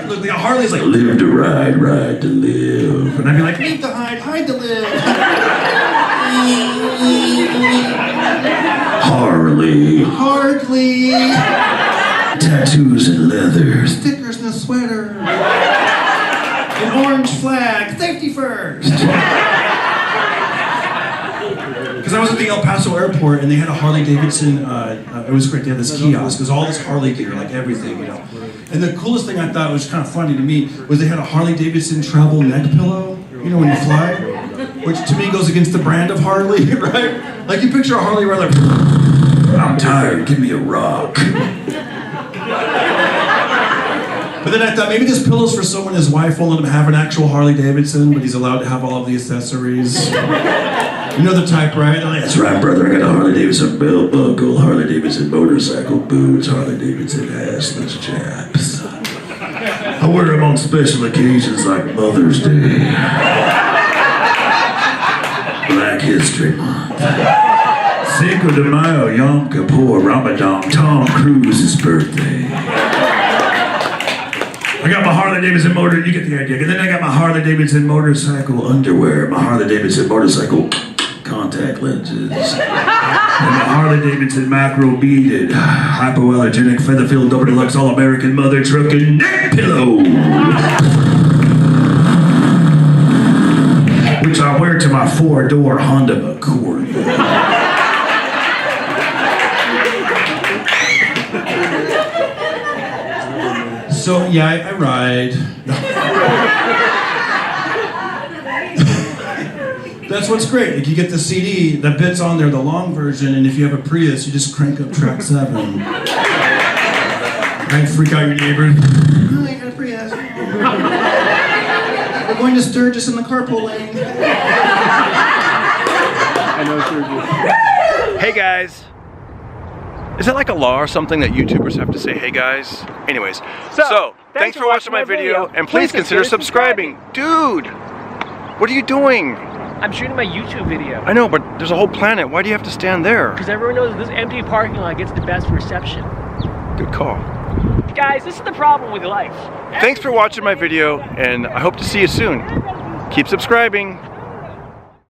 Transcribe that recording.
look, the Harley's like, live to ride, ride to live. And I'd be like, live to hide, hide to live. Harley. Hardly. Tattoos and leather. Stickers and a sweater. An orange flag. Safety first. Because I was at the El Paso airport and they had a Harley-Davidson, it was great, they had this kiosk, it was all this Harley gear, like everything, you know. And the coolest thing I thought was kind of funny to me was they had a Harley-Davidson travel neck pillow, you know, when you fly, which to me goes against the brand of Harley, right? Like you picture a Harley where like, I'm tired, give me a rock. But then I thought maybe this pillow's for someone his wife won't let him have an actual Harley-Davidson, but he's allowed to have all of the accessories. You know the type, right? Like, that's right, brother. I got a Harley-Davidson belt buckle, Harley-Davidson motorcycle boots, Harley-Davidson assless chaps. I wear them on special occasions like Mother's Day, Black History Month, Cinco de Mayo, Yom Kippur, Ramadan, Tom Cruise's birthday. I got my Harley-Davidson motor, you get the idea. And then I got my Harley-Davidson motorcycle underwear, my Harley-Davidson motorcycle contact lenses, and my Harley-Davidson macro beaded, hypoallergenic, feather-filled, double deluxe, all-American mother trucking neck pillow, which I wear to my 4-door Honda Accord. So yeah, I ride. That's what's great. Like you get the CD, the bit's on there, the long version, and if you have a Prius, you just crank up track 7. Right? Freak out your neighbors. Oh, I got a Prius. We're going to Sturgis in the carpool lane. I know Sturgis. Hey guys. Is that like a law or something that YouTubers have to say, hey guys? Anyways, so thanks for watching my video, and please consider subscribing. Dude, what are you doing? I'm shooting my YouTube video. I know, but there's a whole planet. Why do you have to stand there? Because everyone knows this empty parking lot gets the best reception. Good call. Guys, this is the problem with life. Thanks for watching my video, and I hope to see you soon. Keep subscribing.